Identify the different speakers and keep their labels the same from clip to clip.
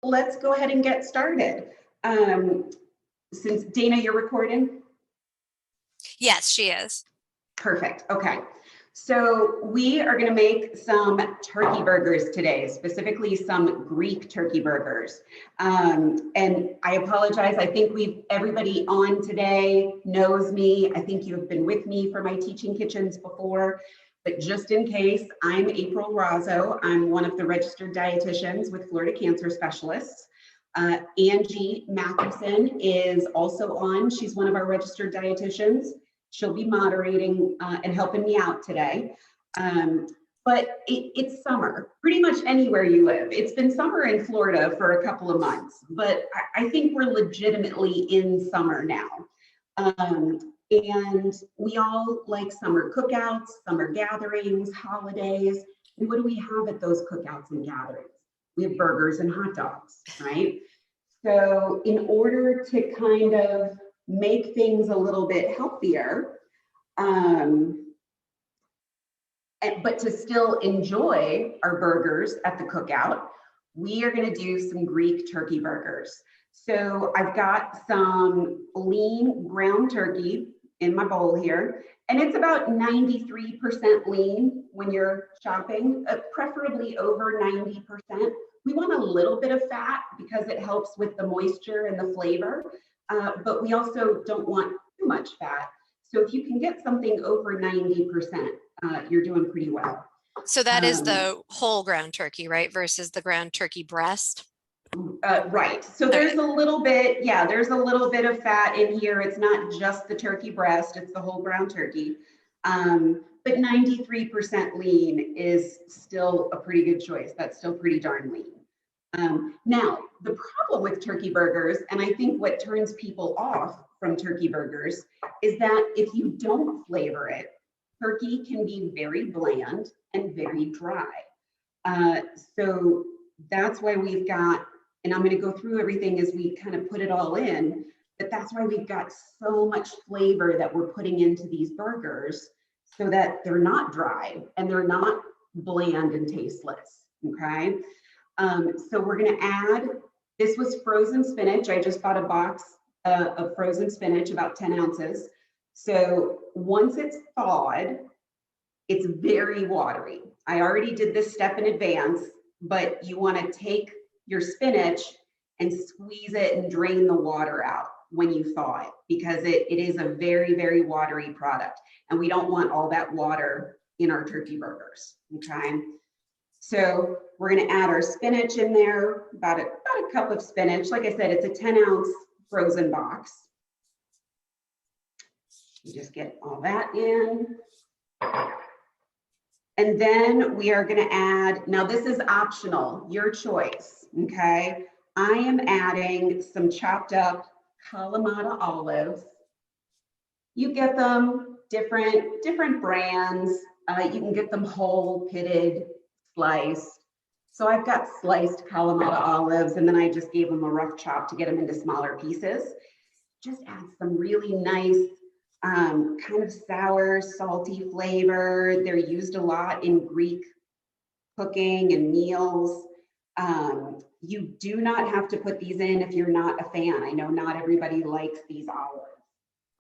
Speaker 1: let's go ahead and get started. Since Dana, you're recording?
Speaker 2: Yes, she is.
Speaker 1: Perfect. Okay. So we are going to make some turkey burgers today, specifically some Greek turkey burgers. And I apologize. I think everybody on today knows me. I think you have been with me for my teaching kitchens before, but just in case, I'm April Rozzo. I'm one of the registered dietitians with Florida Cancer Specialists. Angie Matheson is also on. She's one of our registered dietitians. She'll be moderating and helping me out today. But it's summer, pretty much anywhere you live. It's been summer in Florida for a couple of months, but I think we're legitimately in summer now. And we all like summer cookouts, summer gatherings, holidays. And what do we have at those cookouts and gatherings? We have burgers and hot dogs, right? So in order to kind of make things a little bit healthier, but to still enjoy our burgers at the cookout, we are going to do some Greek turkey burgers. So I've got some lean ground turkey in my bowl here, and it's about 93% lean when you're shopping, preferably over 90%. We want a little bit of fat because it helps with the moisture and the flavor. But we also don't want too much fat. So if you can get something over 90%, you're doing pretty well.
Speaker 2: So that is the whole ground turkey, right? Versus the ground turkey breast?
Speaker 1: Right. So there's a little bit, there's a little bit of fat in here. It's not just the turkey breast, it's the whole ground turkey. But 93% lean is still a pretty good choice. That's still pretty darn lean. Now, the problem with turkey burgers, and I think what turns people off from turkey burgers, is that if you don't flavor it, turkey can be very bland and very dry. So that's why we've got, and I'm going to go through everything as we kind of put it all in, but that's why we've got so much flavor that we're putting into these burgers so that they're not dry and they're not bland and tasteless, okay? So we're going to add, this was frozen spinach. I just bought a box of frozen spinach, about 10 ounces. So once it's thawed, it's very watery. I already did this step in advance, but you want to take your spinach and squeeze it and drain the water out when you thaw it, because it is a very, very watery product. And we don't want all that water in our turkey burgers, okay? So we're going to add our spinach in there, about a cup of spinach. Like I said, it's a 10-ounce frozen box. You just get all that in. And then we are going to add, now this is optional, your choice, okay? I am adding some chopped up Kalamata olives. You get them different brands. You can get them whole, pitted, sliced. So I've got sliced Kalamata olives, and then I just gave them a rough chop to get them into smaller pieces. Just add some really nice kind of sour, salty flavor. They're used a lot in Greek cooking and meals. You do not have to put these in if you're not a fan. I know not everybody likes these olives.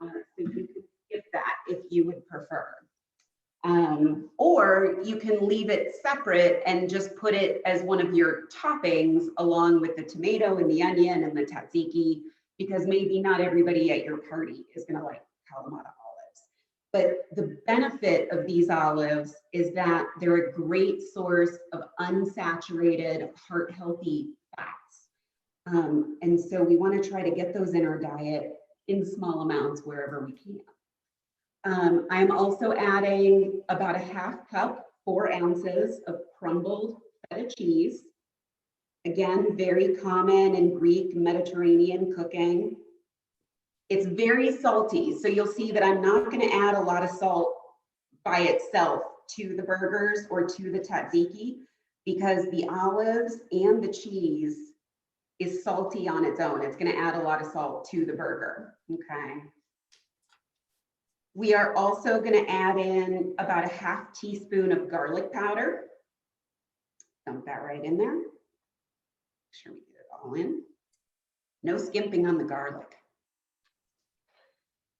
Speaker 1: So you could skip that if you would prefer. Or you can leave it separate and just put it as one of your toppings along with the tomato and the onion and the tzatziki, because maybe not everybody at your party is going to like Kalamata olives. But the benefit of these olives is that they're a great source of unsaturated, heart-healthy fats. And so we want to try to get those in our diet in small amounts wherever we can. I'm also adding about a half cup, 4 ounces of crumbled Feta cheese. Again, very common in Greek Mediterranean cooking. It's very salty, so you'll see that I'm not going to add a lot of salt by itself to the burgers or to the tzatziki, because the olives and the cheese is salty on its own. It's going to add a lot of salt to the burger, okay? We are also going to add in about a half teaspoon of garlic powder. Dump that right in there. Make sure we get it all all in. No skimping on the garlic.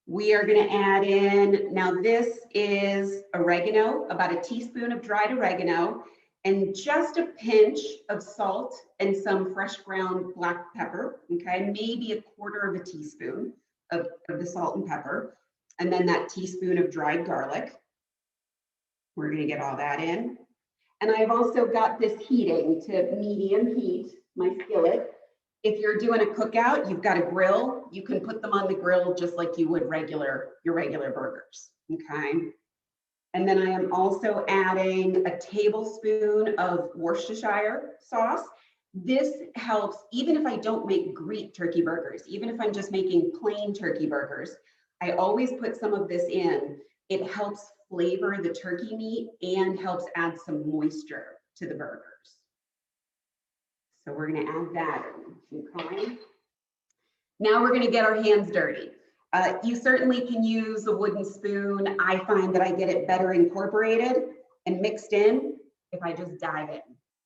Speaker 1: We are going to add in, now this is oregano, about a teaspoon of dried oregano, and just a pinch of salt and some fresh ground black pepper, okay? Maybe a quarter of a teaspoon of the salt and pepper, and then that teaspoon of dried garlic. We're going to get all that in. And I've also got this heating to medium heat, my skillet. If you're doing a cookout, you've got a grill, you can put them on the grill just like you would your regular burgers, okay? And then I am also adding a tablespoon of Worcestershire sauce. This helps, even if I don't make Greek turkey burgers, even if I'm just making plain turkey burgers, I always put some of this in. It helps flavor the turkey meat and helps add some moisture to the burgers. So we're going to add that in, okay? Now we're going to get our hands dirty. You certainly can use a wooden spoon. I find that I get it better incorporated and mixed in if I just dive in,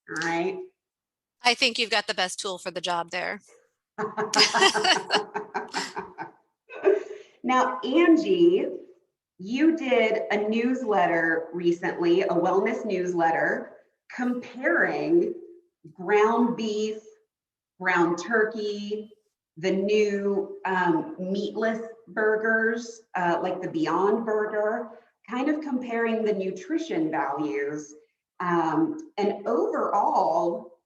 Speaker 1: all right?
Speaker 2: I think you've got the best tool for the job there.
Speaker 1: Now, Angie, you did a newsletter recently, a wellness newsletter, comparing ground beef, ground turkey, the new meatless burgers, like the Beyond Burger, kind of comparing the nutrition values. And overall,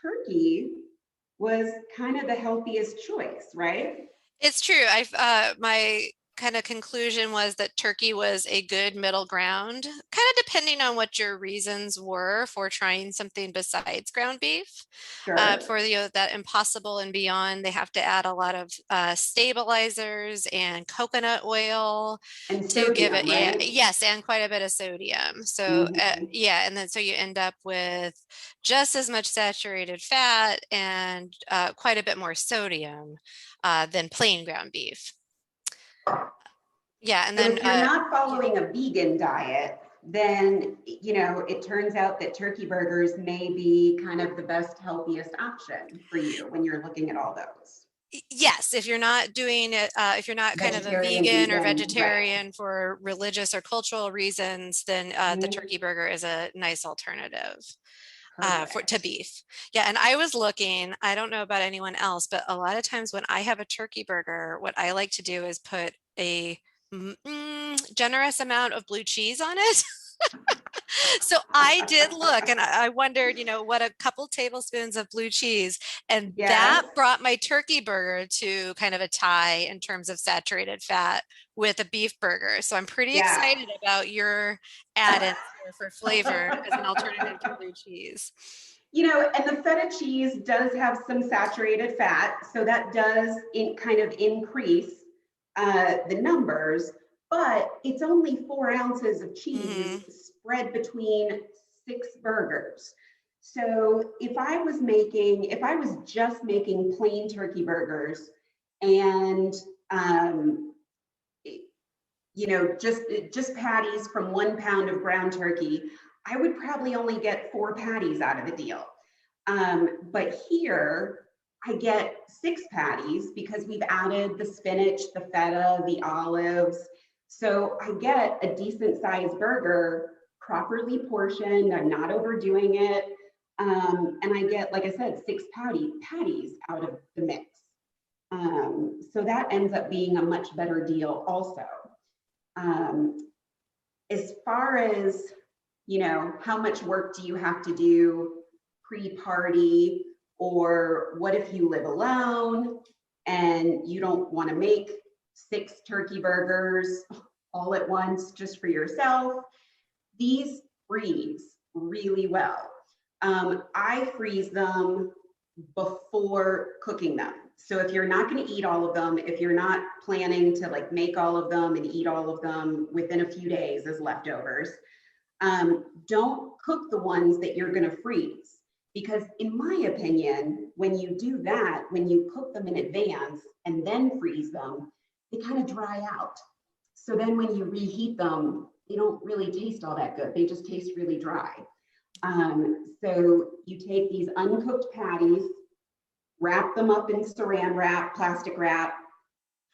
Speaker 1: turkey was kind of the healthiest choice, right?
Speaker 2: It's true. My kind of conclusion was that turkey was a good middle ground, kind of depending on what your reasons were for trying something besides ground beef.
Speaker 1: Sure.
Speaker 2: For that Impossible and Beyond, they have to add a lot of stabilizers and coconut oil
Speaker 1: and
Speaker 2: to
Speaker 1: sodium,
Speaker 2: give it,
Speaker 1: right?
Speaker 2: yes, and quite a bit of sodium. So yeah, and then so you end up with just as much saturated fat and quite a bit more sodium than plain ground beef. Yeah, and
Speaker 1: so
Speaker 2: then
Speaker 1: if you're not following a vegan diet, then it turns out that turkey burgers may be kind of the best, healthiest option for you when you're looking at all those.
Speaker 2: Yes, if you're not doing it, if you're not kind of a vegan or vegetarian, right, for religious or cultural reasons, then the turkey burger is a nice alternative. To beef. Yeah, and I was looking, I don't know about anyone else, but a lot of times when I have a turkey burger, what I like to do is put a generous amount of blue cheese on it. So I did look and I wondered, what a couple tablespoons of blue cheese, and that brought my turkey burger to kind of a tie in terms of saturated fat with a beef burger. So I'm pretty excited about your add-ins for flavor as an alternative to blue cheese.
Speaker 1: And the feta cheese does have some saturated fat, so that does kind of increase the numbers, but it's only 4 ounces of cheese spread between 6 burgers. So if I was just making plain turkey burgers and just patties from 1 pound of ground turkey, I would probably only get 4 patties out of the deal. But here I get 6 patties because we've added the spinach, the feta, the olives. So I get a decent sized burger, properly portioned. I'm not overdoing it. And I get, like I said, 6 patties out of the mix. So that ends up being a much better deal also. As far as, how much work do you have to do pre-party, or what if you live alone and you don't want to make 6 turkey burgers all at once just for yourself? These freeze really well. I freeze them before cooking them. So if you're not going to eat all of them, if you're not planning to make all of them and eat all of them within a few days as leftovers, don't cook the ones that you're going to freeze. Because in my opinion, when you do that, when you cook them in advance and then freeze them, they kind of dry out. So then when you reheat them, they don't really taste all that good. They just taste really dry. So you take these uncooked patties, wrap them up in saran wrap, plastic wrap,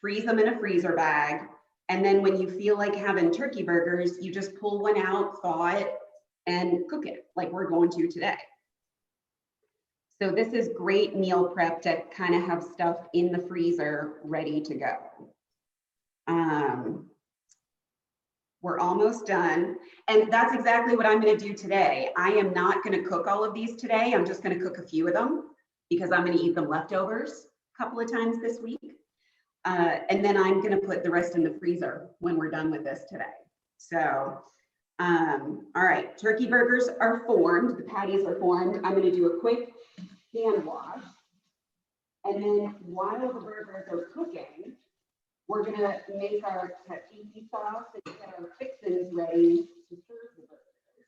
Speaker 1: freeze them in a freezer bag. And then when you feel like having turkey burgers, you just pull one out, thaw it, and cook it like we're going to today. So this is great meal prep to kind of have stuff in the freezer ready to go. We're almost done. And that's exactly what I'm going to do today. I am not going to cook all of these today. I'm just going to cook a few of them because I'm going to eat them leftovers a couple of times this week. And then I'm going to put the rest in the freezer when we're done with this today. So, all right, turkey burgers are formed. The patties are formed. I'm going to do a quick hand wash. And then while the burgers are cooking, we're going to make our tzatziki sauce and get our fixins ready to serve the burgers.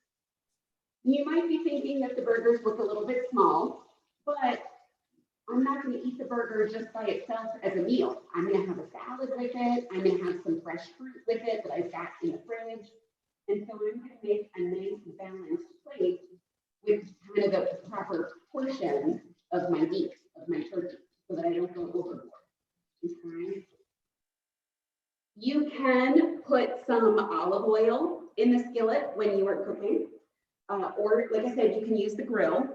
Speaker 1: You might be thinking that the burgers look a little bit small, but I'm not going to eat the burger just by itself as a meal. I'm going to have a salad with it. I'm going to have some fresh fruit with it that I've got in the fridge. And so I'm going to make a nice balanced plate with kind of the proper portion of my meat, of my turkey, so that I don't go overboard. Okay. You can put some olive oil in the skillet when you are cooking, or like I said, you can use the grill.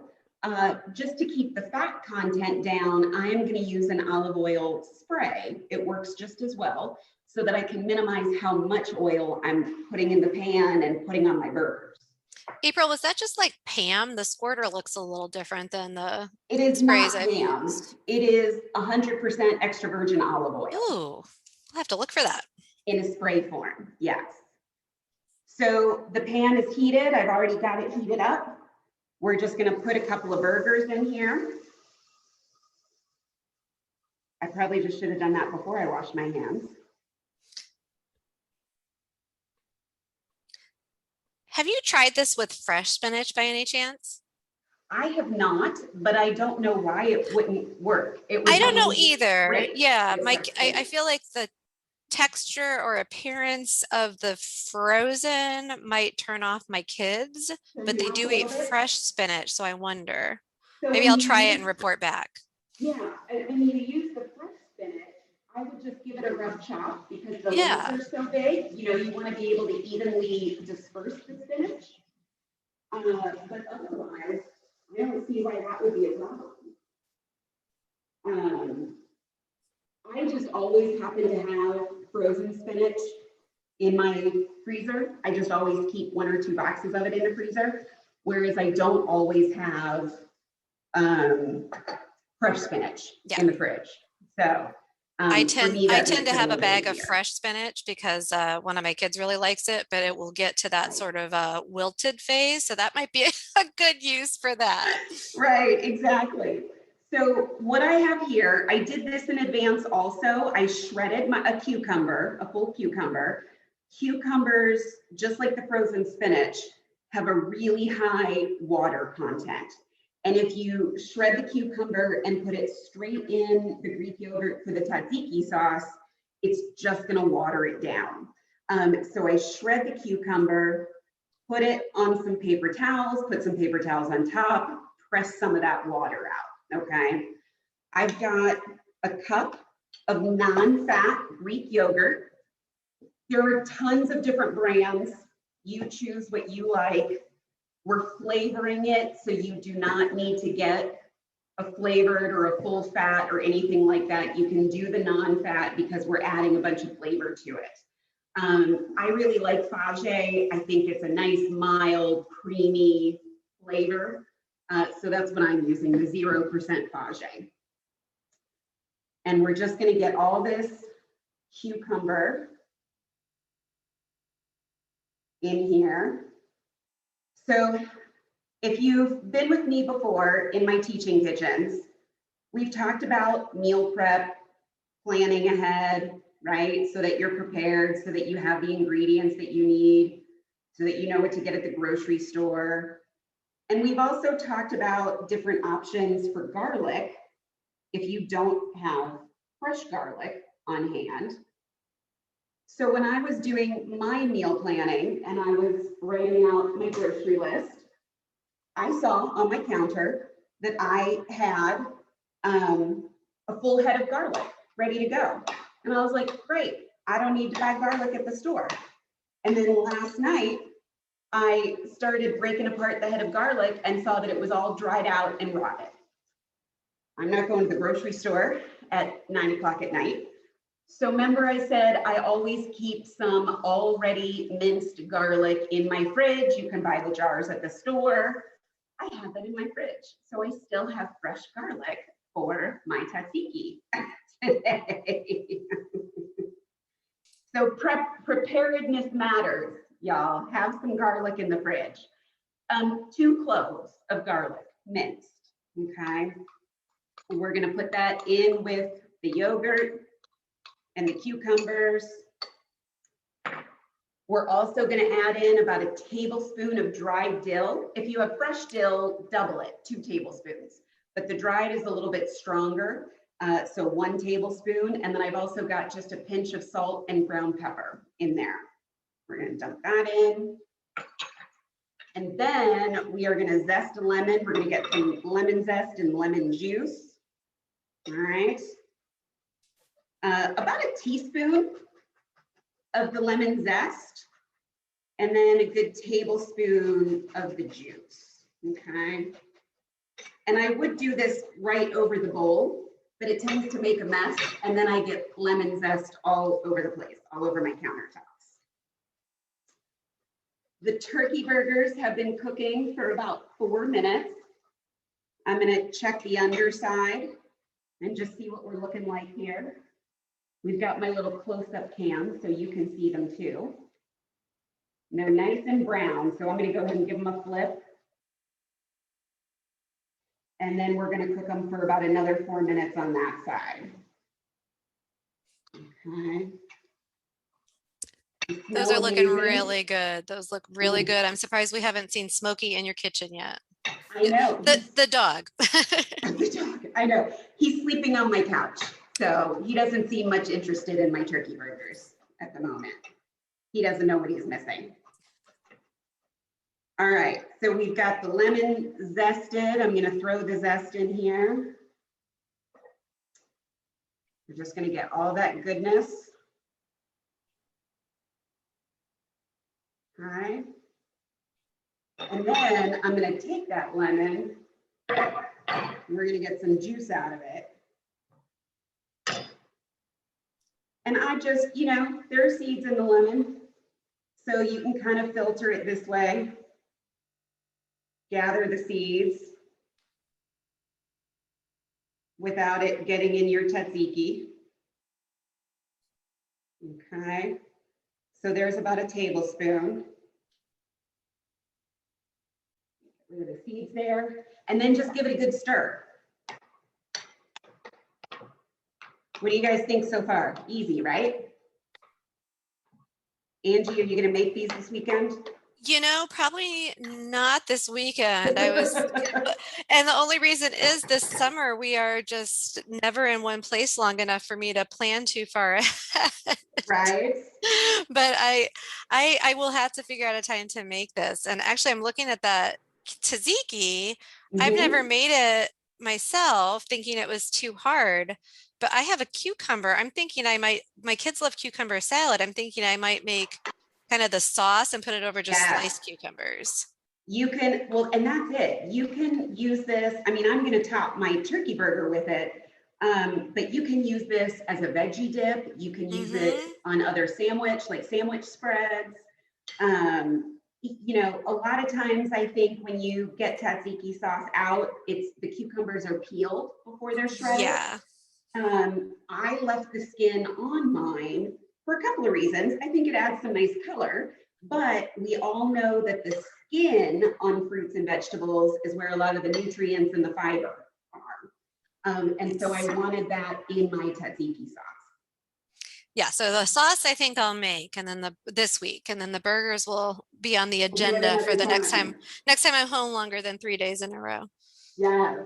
Speaker 1: Just to keep the fat content down, I am going to use an olive oil spray. It works just as well, so that I can minimize how much oil I'm putting in the pan and putting on my burgers.
Speaker 2: April, was that just like Pam? The squirter looks a little different than the
Speaker 1: It is
Speaker 2: sprays
Speaker 1: not
Speaker 2: I've
Speaker 1: Pam.
Speaker 2: used.
Speaker 1: It is 100% extra virgin olive oil.
Speaker 2: Ooh, I'll have to look for that.
Speaker 1: In a spray form, yes. So the pan is heated. I've already got it heated up. We're just going to put a couple of burgers in here. I probably just should have done that before I washed my hands.
Speaker 2: Have you tried this with fresh spinach by any chance?
Speaker 1: I have not, but I don't know why it wouldn't work.
Speaker 2: I don't know either. Yeah,
Speaker 1: I
Speaker 2: I feel like the texture or appearance of the frozen might turn off my kids, but they do eat fresh spinach, so I wonder. Maybe I'll try it and report back.
Speaker 1: Yeah, when you use the fresh spinach, I would just give it a rough chop because the leaves are so big. You know, you want to be able to evenly disperse the spinach. But otherwise, I don't see why that would be a problem. I just always happen to have frozen spinach in my freezer. I just always keep 1 or 2 boxes of it in the freezer, whereas I don't always have fresh spinach in the fridge. So
Speaker 2: I tend to have a bag of fresh spinach because one of my kids really likes it, but it will get to that sort of wilted phase. So that might be a good use for that.
Speaker 1: Right, exactly. So what I have here, I did this in advance also. I shredded a cucumber, a full cucumber. Cucumbers, just like the frozen spinach, have a really high water content. And if you shred the cucumber and put it straight in the Greek yogurt for the tzatziki sauce, it's just going to water it down. So I shred the cucumber, put it on some paper towels, put some paper towels on top, press some of that water out. Okay, I've got a cup of non-fat Greek yogurt. There are tons of different brands. You choose what you like. We're flavoring it, so you do not need to get a flavored or a full fat or anything like that. You can do the non-fat because we're adding a bunch of flavor to it. I really like Fage. I think it's a nice, mild, creamy flavor. So that's what I'm using, the 0% Fage. And we're just going to get all this cucumber in here. So if you've been with me before in my teaching kitchens, we've talked about meal prep, planning ahead, right? So that you're prepared, so that you have the ingredients that you need, so that you know what to get at the grocery store. And we've also talked about different options for garlic if you don't have fresh garlic on hand. So when I was doing my meal planning and I was writing out my grocery list, I saw on my counter that I had a full head of garlic ready to go. And I was like, great, I don't need to buy garlic at the store. And then last night, I started breaking apart the head of garlic and saw that it was all dried out and rotted. I'm not going to the grocery store at 9 o'clock at night. So remember I said I always keep some already minced garlic in my fridge. You can buy the jars at the store. I have that in my fridge. So I still have fresh garlic for my tzatziki today. So preparedness matters, y'all. Have some garlic in the fridge. 2 cloves of garlic, minced, okay? And we're gonna put that in with the yogurt and the cucumbers. We're also gonna add in about a tablespoon of dried dill. If you have fresh dill, double it, 2 tablespoons. But the dried is a little bit stronger, so 1 tablespoon. And then I've also got just a pinch of salt and ground pepper in there. We're gonna dump that in. And then we are gonna zest a lemon. We're gonna get some lemon zest and lemon juice. All right. About a teaspoon of the lemon zest, and then a good tablespoon of the juice, okay? And I would do this right over the bowl, but it tends to make a mess, and then I get lemon zest all over the place, all over my countertops. The turkey burgers have been cooking for about 4 minutes. I'm gonna check the underside and just see what we're looking like here. We've got my little close-up cam so you can see them too. And they're nice and brown, so I'm gonna go ahead and give them a flip. And then we're gonna cook them for about another 4 minutes on that side. Okay.
Speaker 2: Those are looking really good. Those look really good. I'm surprised we haven't seen Smokey in your kitchen yet.
Speaker 1: I know.
Speaker 2: The dog.
Speaker 1: The dog, I know. He's sleeping on my couch. So he doesn't seem much interested in my turkey burgers at the moment. He doesn't know what he's missing. All right, so we've got the lemon zested. I'm gonna throw the zest in here. We're just gonna get all that goodness. All right. And then I'm gonna take that lemon, and we're gonna get some juice out of it. And I just, you know, there are seeds in the lemon, so you can kind of filter it this way. Gather the seeds without it getting in your tzatziki. Okay, so there's about a tablespoon. Get rid of the seeds there, and then just give it a good stir. What do you guys think so far? Easy, right? Angie, are you gonna make these this weekend?
Speaker 2: You know, probably not this weekend. And the only reason is this summer we are just never in one place long enough for me to plan too far ahead.
Speaker 1: Right.
Speaker 2: But I will have to figure out a time to make this. And actually I'm looking at that tzatziki. I've never made it myself, thinking it was too hard. But I have a cucumber. I'm thinking my kids love cucumber salad. I'm thinking I might make kind of the sauce and put it over just sliced cucumbers.
Speaker 1: You can, well, and that's it. You can use this. I mean, I'm going to top my turkey burger with it, but you can use this as a veggie dip. You can use it on other sandwich, like sandwich spreads. You know, a lot of times I think when you get tzatziki sauce out, it's the cucumbers are peeled before they're shredded.
Speaker 2: Yeah.
Speaker 1: I left the skin on mine for a couple of reasons. I think it adds some nice color, but we all know that the skin on fruits and vegetables is where a lot of the nutrients and the fiber are. And so I wanted that in my tzatziki sauce.
Speaker 2: Yeah, so the sauce I think I'll make, and then this week, and then the burgers will be on the agenda for the next time I'm home longer than 3 days in a row.
Speaker 1: Yes.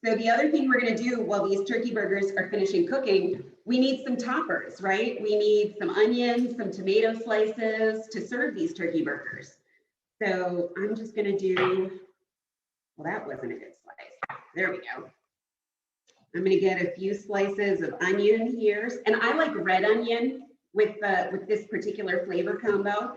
Speaker 1: So the other thing we're going to do while these turkey burgers are finishing cooking, we need some toppers, right? We need some onions, some tomato slices to serve these turkey burgers. So I'm just going to do, well, that wasn't a good slice. There we go. I'm gonna get a few slices of onion here. And I like red onion with this particular flavor combo.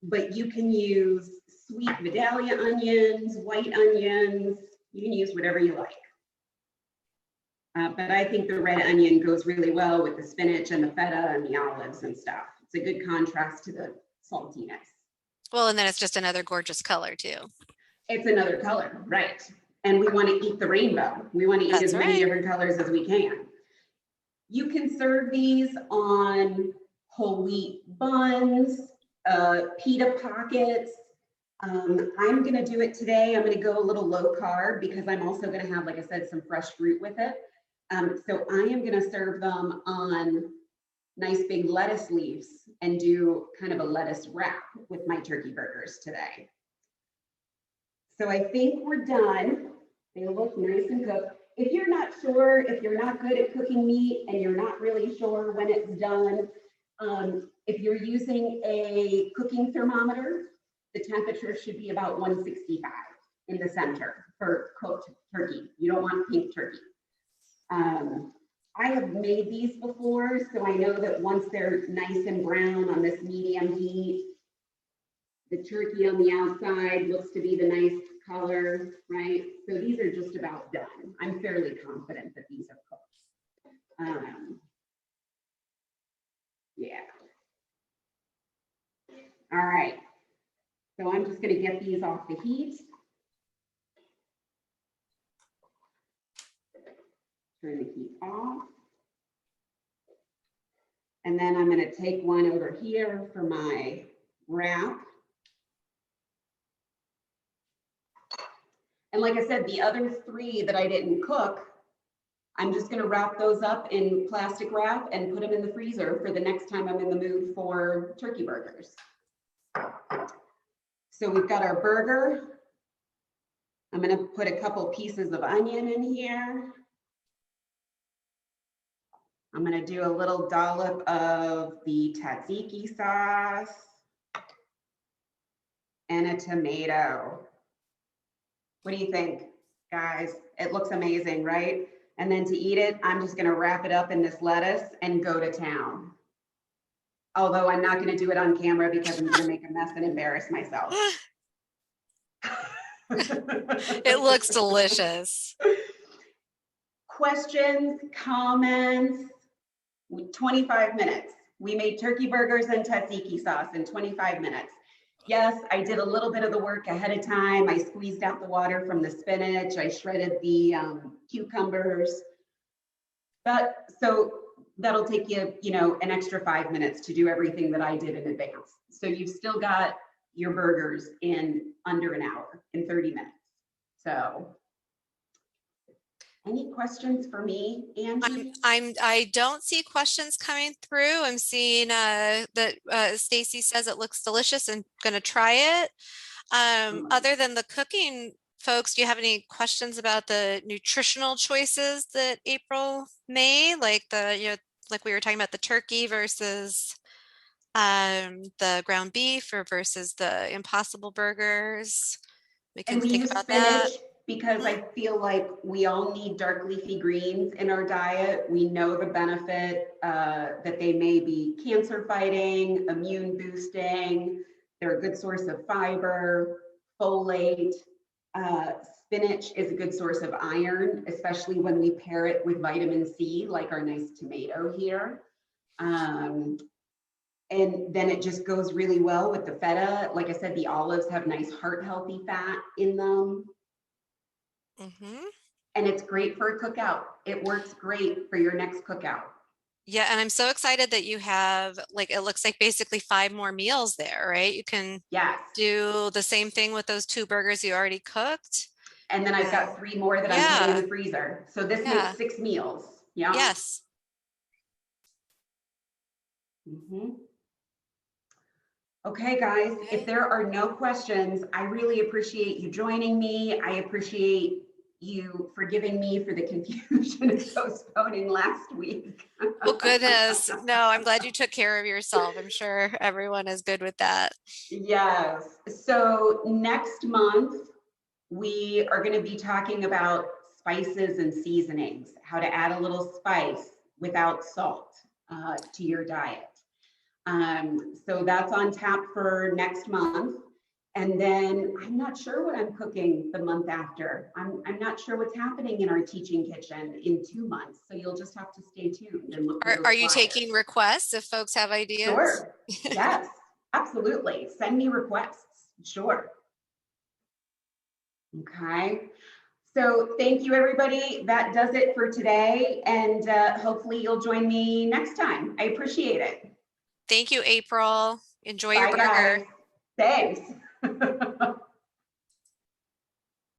Speaker 1: But you can use sweet Vidalia onions, white onions, you can use whatever you like. But I think the red onion goes really well with the spinach and the feta and the olives and stuff. It's a good contrast to the saltiness.
Speaker 2: Well, and then it's just another gorgeous color too.
Speaker 1: It's another color, right? And we want to eat the rainbow. We want to eat as many different colors as we can. You can serve these on whole wheat buns, pita pockets. I'm going to do it today. I'm going to go a little low carb because I'm also going to have, like I said, some fresh fruit with it. So I am going to serve them on nice big lettuce leaves and do kind of a lettuce wrap with my turkey burgers today. So I think we're done. They look nice and cooked. If you're not sure, if you're not good at cooking meat and you're not really sure when it's done, if you're using a cooking thermometer, the temperature should be about 165 in the center for cooked turkey. You don't want pink turkey. I have made these before, so I know that once they're nice and brown on this medium heat, the turkey on the outside looks to be the nice color, right? So these are just about done. I'm fairly confident that these are cooked. Yeah. All right. So I'm just going to get these off the heat. Turn the heat off. And then I'm going to take one over here for my wrap. And like I said, the other three that I didn't cook, I'm just going to wrap those up in plastic wrap and put them in the freezer for the next time I'm in the mood for turkey burgers. So we've got our burger. I'm going to put a couple pieces of onion in here. I'm going to do a little dollop of the tzatziki sauce and a tomato. What do you think, guys? It looks amazing, right? And then to eat it, I'm just going to wrap it up in this lettuce and go to town. Although I'm not going to do it on camera because I'm going to make a mess and embarrass myself.
Speaker 2: It looks delicious.
Speaker 1: Questions, comments? 25 minutes. We made turkey burgers and tzatziki sauce in 25 minutes. Yes, I did a little bit of the work ahead of time. I squeezed out the water from the spinach. I shredded the cucumbers. So that'll take you, an extra 5 minutes to do everything that I did in advance. So you've still got your burgers in under an hour, in 30 minutes. So any questions for me, Angie?
Speaker 2: I don't see questions coming through. I'm seeing that Stacy says it looks delicious and going to try it. Other than the cooking, folks, do you have any questions about the nutritional choices that April made? Like like we were talking about the turkey versus the ground beef versus the Impossible burgers. We can think about that.
Speaker 1: Because I feel like we all need dark leafy greens in our diet. We know the benefit that they may be cancer fighting, immune boosting. They're a good source of fiber, folate. Spinach is a good source of iron, especially when we pair it with vitamin C, like our nice tomato here. And then it just goes really well with the feta. Like I said, the olives have nice heart healthy fat in them.
Speaker 2: Mm-hmm.
Speaker 1: And it's great for a cookout. It works great for your next cookout.
Speaker 2: Yeah, and I'm so excited that you have, it looks like basically 5 more meals there, right? You can do the same thing with those 2 burgers you already cooked.
Speaker 1: And then I've got 3 more that I'm putting in the freezer. So this makes 6 meals. Yeah.
Speaker 2: Yes.
Speaker 1: Mm-hmm. Okay, guys, if there are no questions, I really appreciate you joining me. I appreciate you forgiving me for the confusion of postponing last week.
Speaker 2: Oh, goodness. No, I'm glad you took care of yourself. I'm sure everyone is good with that.
Speaker 1: Yes. So next month, we are going to be talking about spices and seasonings, how to add a little spice without salt to your diet. So that's on tap for next month. And then I'm not sure what I'm cooking the month after. I'm not sure what's happening in our teaching kitchen in 2 months. So you'll just have to stay tuned and look for those
Speaker 2: Are you
Speaker 1: flyers.
Speaker 2: taking requests if folks have ideas?
Speaker 1: Sure. Yes, absolutely. Send me requests. Sure. Okay. So thank you, everybody. That does it for today. And hopefully you'll join me next time. I appreciate it.
Speaker 2: Thank you, April. Enjoy your
Speaker 1: Bye,
Speaker 2: burger.
Speaker 1: guys. Thanks.